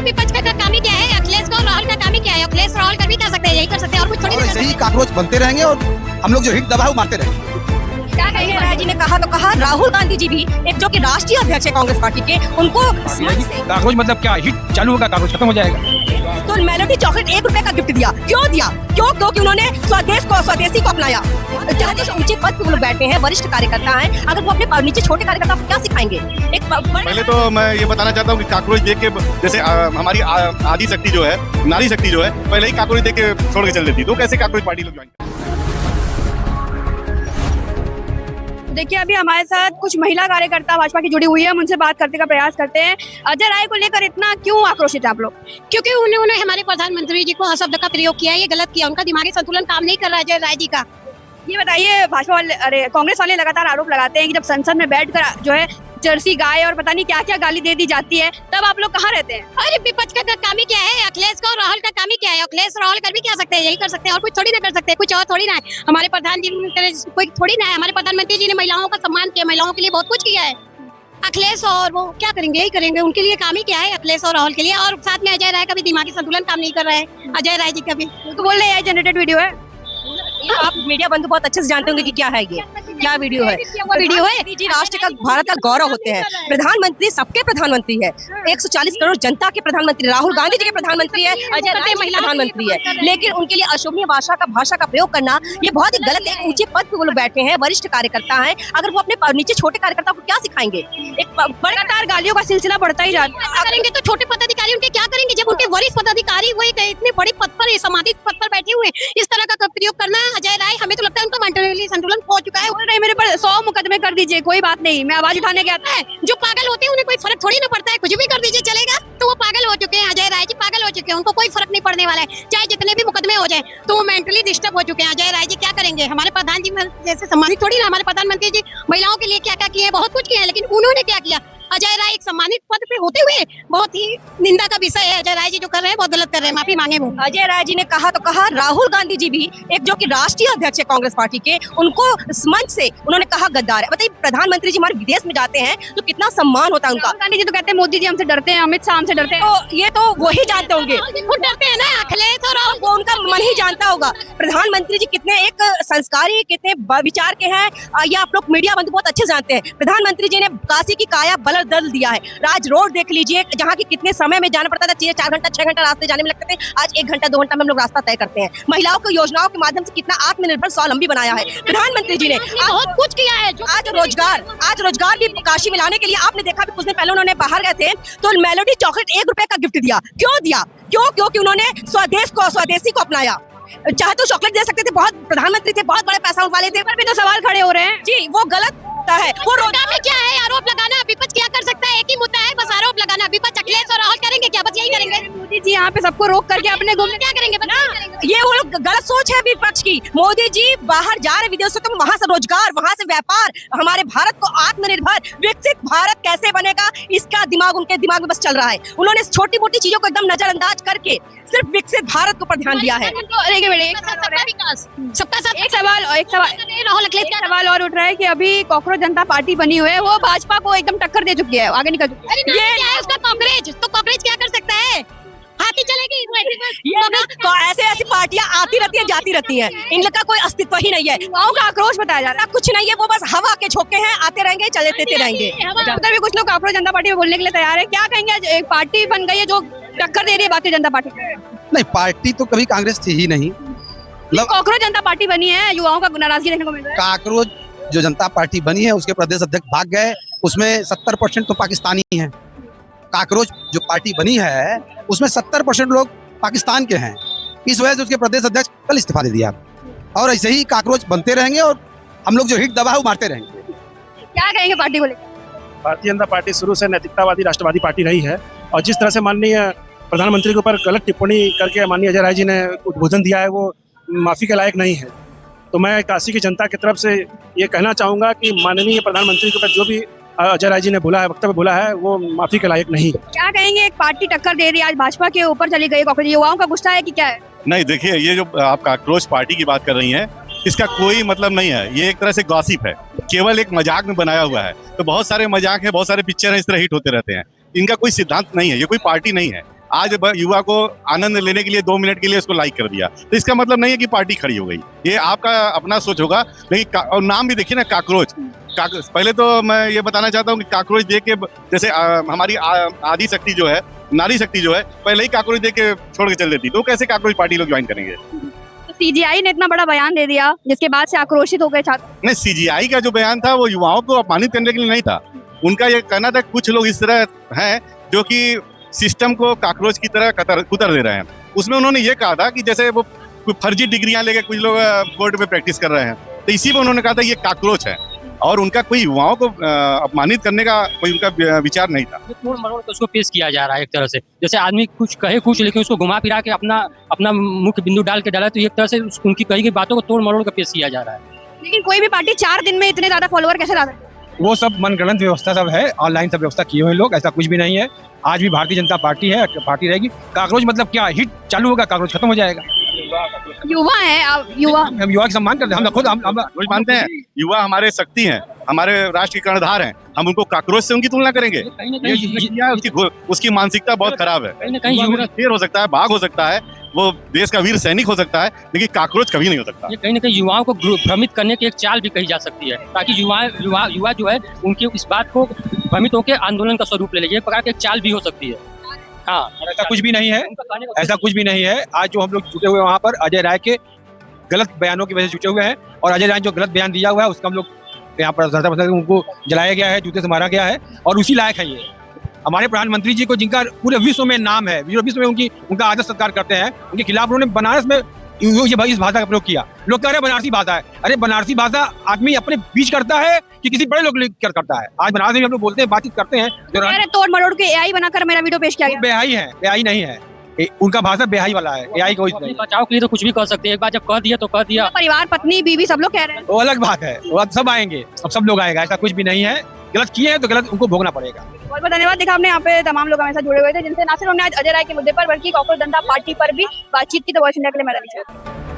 विपक्ष का काम ही क्या है? अखिलेश का और राहुल का काम ही क्या है? अखिलेश राहुल कर भी क्या सकते हैं, यही कर सकते हैं और कुछ थोड़ी और ऐसे ही काकरोच बनते रहेंगे और हम लोग जो हिट दबा है वो मारते रहेंगे। क्या कहेंगे? राय जी ने कहा तो कहा, राहुल गांधी जी भी एक जो कि राष्ट्रीय अध्यक्ष है कांग्रेस पार्टी के, उनको कागज मतलब क्या, हिट चालू होगा कागज खत्म हो जाएगा। तो मेलोडी चॉकलेट 1 रुपए का गिफ्ट दिया। क्यों दिया? क्योंकि उन्होंने स्वदेशी को अपनाया। जहाँ जो ऊंचे पद पे वो लोग बैठे हैं, वरिष्ठ कार्यकर्ता हैं, अगर वो अपने नीचे छोटे कार्यकर्ता को क्या सिखाएंगे? पहले तो मैं ये बताना चाहता हूँ कि काकरोच देख के जैसे हमारी आदि शक्ति जो है, नारी शक्ति जो है, पहले ही काकरोच देख के छोड़ के चल देती, तो कैसे काकरोच पार्टी लोग ज्वाइन? देखिए, अभी हमारे साथ कुछ महिला कार्यकर्ता भाजपा की जुड़ी हुई है, हम उनसे बात करने का प्रयास करते हैं। अजय राय को लेकर इतना क्यों आक्रोशित है आप लोग? क्योंकि उन्होंने हमारे प्रधानमंत्री जी को अशब्द का प्रयोग किया है, ये गलत किया, उनका दिमागी संतुलन काम नहीं कर रहा है अजय राय जी का। ये बताइए, भाजपा वाले, अरे कांग्रेस वाले लगातार आरोप लगाते हैं कि जब संसद में बैठकर जो है जर्सी गाय और पता नहीं क्या क्या गाली दे दी जाती है, तब आप लोग कहाँ रहते हैं? अरे विपक्ष का काम ही क्या है? अखिलेश का और राहुल का काम ही क्या है? अखिलेश राहुल कर भी क्या सकते हैं, यही कर सकते हैं और कुछ थोड़ी ना कर सकते हैं, कुछ और थोड़ी ना है। हमारे प्रधान जी कोई थोड़ी ना है, हमारे प्रधानमंत्री जी ने महिलाओं का सम्मान किया, महिलाओं के लिए बहुत कुछ किया है। अखिलेश और वो क्या करेंगे? यही करेंगे, उनके लिए काम ही क्या है अखिलेश और राहुल के लिए। और साथ में अजय राय का भी दिमागी संतुलन काम नहीं कर रहा है, अजय राय जी का भी। तो बोल रहे हैं जनरेटेड वीडियो है। आप मीडिया बंधु बहुत अच्छे से जानते होंगे कि क्या है ये, क्या वीडियो है। वीडियो है जी, राष्ट्र का, भारत का गौरव होते हैं, प्रधानमंत्री सबके प्रधानमंत्री है, 140 करोड़ जनता के प्रधानमंत्री, राहुल गांधी जी के प्रधानमंत्री है, अजय राय जी के प्रधानमंत्री है, लेकिन उनके लिए अशोभनीय भाषा का प्रयोग करना ये बहुत ही गलत है। ऊंचे पद पे वो लोग बैठे हैं, वरिष्ठ कार्यकर्ता हैं, अगर वो अपने नीचे छोटे कार्यकर्ता को क्या सिखाएंगे? एक लगातार गालियों का सिलसिला बढ़ता ही जाता है। करेंगे तो छोटे पदाधिकारी उनके क्या करेंगे जब उनके वरिष्ठ पदाधिकारी वही इतने बड़े पद पर, सामाजिक पद पर बैठे हुए, इस तरह का प्रयोग करना अजय राय, हमें तो लगता है उनका मेंटली संतुलन खो चुका है। बोल रहे मेरे पर 100 मुकदमे कर दीजिए, कोई बात नहीं, मैं आवाज उठाने गया था। जो पागल होते हैं उन्हें कोई फर्क थोड़ी ना पड़ता है, कुछ भी कर दीजिए चलेगा। तो वो पागल हो चुके हैं, अजय राय जी पागल हो चुके हैं, उनको कोई फर्क नहीं पड़ने वाला है, चाहे जितने भी मुकदमे हो जाए, तो वो मेंटली डिस्टर्ब हो चुके हैं। अजय राय जी क्या करेंगे? हमारे प्रधान जी जैसे सम्मानित थोड़ी ना, हमारे प्रधानमंत्री जी महिलाओं के लिए क्या क्या किए हैं, बहुत कुछ किया है, लेकिन उन्होंने क्या किया? अजय राय एक सम्मानित पद पे होते हुए बहुत ही निंदा का विषय है। अजय राय जी जो कर रहे हैं बहुत गलत कर रहे हैं, माफी मांगे वो। अजय राय जी ने कहा तो कहा, राहुल गांधी जी भी एक जो कि राष्ट्रीय अध्यक्ष है कांग्रेस पार्टी के, उनको मंच से उन्होंने कहा गद्दार है। बताइए, प्रधानमंत्री जी हमारे विदेश में जाते हैं तो कितना सम्मान होता है उनका। राहुल गांधी जी तो कहते हैं मोदी जी हमसे डरते हैं, अमित शाह हमसे डरते हैं, तो ये तो वही जानते होंगे, खुद डरते हैं ना अखिलेश और राहुल, वो उनका मन ही जानता होगा। प्रधानमंत्री जी कितने एक संस्कारी, कितने विचार के हैं, ये आप लोग मीडिया बंधु बहुत अच्छे जानते हैं। प्रधानमंत्री जी ने काशी की काया बदल दिया है। राज रोड देख लीजिए, जहाँ की कितने समय में जाना पड़ता था, 4 घंटा 6 घंटा रास्ते जाने में लगते थे, आज 1 घंटा 2 घंटा में हम लोग रास्ता तय करते हैं। महिलाओं को योजनाओं के माध्यम से कितना आत्मनिर्भर स्वावलंबी बनाया है प्रधानमंत्री जी ने, बहुत कुछ किया है। आज रोजगार भी काशी में लाने के लिए आपने देखा कुछ दिन पहले उन्होंने बाहर गए थे तो मेलोडी चॉकलेट 1 रुपए का गिफ्ट दिया। क्यों दिया? क्योंकि उन्होंने स्वदेशी को अपनाया। चाहे तो चॉकलेट दे सकते थे, बहुत प्रधानमंत्री थे, बहुत बड़े पैसा वाले थे, पर भी तो सवाल खड़े हो रहे हैं जी, वो गलत है। वो मुद्दा में क्या है? आरोप लगाना। विपक्ष क्या कर सकता है? एक ही मुद्दा है, बस आरोप लगाना। विपक्ष अखिलेश और राहुल करेंगे क्या? बस यही करेंगे। मोदी जी यहाँ पे सबको रोक करके अपने घूमने क्या करेंगे? बस यही करेंगे। ये वो गलत सोच है विपक्ष की। मोदी जी बाहर जा रहे विदेशों तो वहाँ से रोजगार, वहाँ से व्यापार, हमारे भारत को आत्मनिर्भर विकसित भारत कैसे बनेगा, इसका दिमाग उनके दिमाग में बस चल रहा है। उन्होंने छोटी मोटी चीजों को एकदम नजरअंदाज करके सिर्फ विकसित भारत के ऊपर ध्यान दिया है। सबका साथ एक सवाल राहुल अखिलेश का सवाल और उठ रहा है कि अभी कांग्रेस जनता पार्टी बनी हुई है, वो भाजपा को एकदम टक्कर दे चुकी है, आगे निकल चुकी है। ये क्या है उसका? कांग्रेस तो कांग्रेस क्या कर सकता है? हाथी चलेगी। ऐसी पार्टियां आती रहती हैं, जाती रहती हैं, इनका कोई अस्तित्व ही नहीं है। गाँव का आक्रोश बताया जा रहा है, कुछ नहीं है, वो बस हवा के झोंके हैं, आते रहेंगे, चले देते रहेंगे। उधर भी कुछ लोग कांग्रेस जनता पार्टी में बोलने के लिए तैयार है, क्या कहेंगे? एक पार्टी बन गई है जो टक्कर दे रही है भारतीय जनता पार्टी। नहीं, पार्टी तो कभी कांग्रेस थी ही नहीं। कांग्रेस जनता पार्टी बनी है, युवाओं का नाराजगी देखने को मिल रहा है। काकरोच जो जनता पार्टी बनी है उसके प्रदेश अध्यक्ष भाग गए, उसमें 70% तो पाकिस्तानी हैं। काकरोच जो पार्टी बनी है उसमें 70% लोग पाकिस्तान के हैं, इस वजह से उसके प्रदेश अध्यक्ष कल इस्तीफा दे दिया। और ऐसे ही काकरोच बनते रहेंगे और हम लोग जो हिट दबा है वो मारते रहेंगे। क्या कहेंगे पार्टी को लेकर? भारतीय जनता पार्टी शुरू से नैतिकतावादी राष्ट्रवादी पार्टी रही है और जिस तरह से माननीय प्रधानमंत्री के ऊपर गलत टिप्पणी करके माननीय अजय राय जी ने उद्बोधन दिया है, वो माफ़ी के लायक नहीं है। तो मैं काशी की जनता की तरफ से ये कहना चाहूँगा कि माननीय प्रधानमंत्री के ऊपर जो भी अजय राय जी ने बोला है, वक्तव्य बोला है, वो माफ़ी के लायक नहीं। क्या कहेंगे? एक पार्टी टक्कर दे रही है, आज भाजपा के ऊपर चली गई, कांग्रेस युवाओं का गुस्सा है कि क्या है? नहीं, देखिए, ये जो आप काकरोच पार्टी की बात कर रही हैं, इसका कोई मतलब नहीं है। ये एक तरह से गॉसिप है, केवल एक मजाक में बनाया हुआ है। तो बहुत सारे मजाक है, बहुत सारे पिक्चर हैं इस तरह हिट होते रहते हैं, इनका कोई सिद्धांत नहीं है, ये कोई पार्टी नहीं है। आज युवा को आनंद लेने के लिए 2 मिनट के लिए उसको लाइक कर दिया, तो इसका मतलब नहीं है कि पार्टी खड़ी हो गई। ये आपका अपना सोच होगा। लेकिन और नाम भी देखिए ना, काकरोच। पहले तो मैं ये बताना चाहता हूँ कि काकरोच देख के जैसे हमारी आदि शक्ति जो है, नारी शक्ति जो है, पहले ही काकरोच देख के छोड़ के चल देती, तो कैसे काकरोच पार्टी लोग ज्वाइन करेंगे? सीजीआई ने इतना बड़ा बयान दे दिया जिसके बाद से आक्रोशित हो गए छात्र। नहीं, सीजीआई का जो बयान था वो युवाओं को अपमानित करने के लिए नहीं था। उनका ये कहना था कुछ लोग इस तरह हैं जो कि सिस्टम को काकरोच की तरह कुतर दे रहे हैं। उसमें उन्होंने ये कहा था कि जैसे वो कोई फर्जी डिग्रियां लेके कुछ लोग कोर्ट में प्रैक्टिस कर रहे हैं, तो इसी में उन्होंने कहा था ये काकरोच है, और उनका कोई युवाओं को अपमानित करने का कोई उनका विचार नहीं था। तोड़ मरोड़ के उसको पेश किया जा रहा है एक तरह से, जैसे आदमी कुछ कहे कुछ लेकिन उसको घुमा फिरा के अपना मुख्य बिंदु डाल के डाला, तो एक तरह से उनकी कही गई बातों को तोड़ मरोड़ कर पेश किया जा रहा है। लेकिन कोई भी पार्टी 4 दिन में इतने ज्यादा फॉलोअर कैसे ला सकती है? वो सब मनगढ़ंत व्यवस्था सब है, ऑनलाइन सब व्यवस्था किए हुए लोग, ऐसा कुछ भी नहीं है। आज भी भारतीय जनता पार्टी है, पार्टी रहेगी। काकरोच मतलब क्या, हिट चालू होगा, काकरोच खत्म हो जाएगा। युवा है, हम युवा की सम्मान करते हैं, हम खुद हम मानते हैं युवा हमारे शक्ति हैं, हमारे राष्ट्र के कर्णधार हैं, हम उनको काकरोच से उनकी तुलना करेंगे? उसकी मानसिकता बहुत खराब है। कहीं युवा शेर हो सकता है, बाघ हो सकता है, वो देश का वीर सैनिक हो सकता है, लेकिन काकरोच कभी नहीं हो सकता। ये कहीं न कहीं युवाओं को भ्रमित करने की एक चाल भी कही जा सकती है, ताकि युवा जो है उनके इस बात को भ्रमित होकर आंदोलन का स्वरूप ले ले। एक प्रकार की एक चाल भी हो सकती है। हाँ, ऐसा कुछ भी नहीं है, ऐसा कुछ भी नहीं है। आज जो हम लोग जुटे हुए वहाँ पर अजय राय के गलत बयानों की वजह से जुटे हुए हैं, और अजय राय जो गलत बयान दिया हुआ है उसका हम लोग यहाँ पर उनको जलाया गया है, जूते से मारा गया है, और उसी लायक है ये हमारे प्रधानमंत्री जी को, जिनका पूरे विश्व में नाम है, विश्व में उनका आदर सत्कार करते हैं। उनके खिलाफ उन्होंने बनारस में इस भाषा का प्रयोग किया। लोग कह रहे हैं बनारसी भाषा है। अरे बनारसी भाषा आदमी अपने बीच करता है कि किसी बड़े लोग करता है? आज बनारस में हम लोग बोलते हैं, बातचीत करते हैं, तोड़ मरोड़ के एआई बनाकर मेरा वीडियो पेश किया गया। बेहाई है, बेहाई नहीं है, उनका भाषा बेहाई वाला है। एआई को बचाव के लिए तो कुछ भी कर सकते हैं, एक बार जब कह दिया तो कह दिया। परिवार, पत्नी, बीवी सब लोग कह रहे हैं, वो अलग बात है, वो सब आएंगे, अब सब लोग आएगा, ऐसा कुछ भी नहीं है। गलत किए हैं तो गलत उनको भोगना पड़ेगा। बहुत बहुत धन्यवाद। देखा हमने यहाँ पे तमाम लोग हमारे साथ जुड़े हुए थे, जिनसे ना सिर्फ हमने आज अजय राय के मुद्दे पर बल्कि कांग्रेस जनता पार्टी पर भी बातचीत की। तो वॉइस इंडिया के लिए मैं रवि।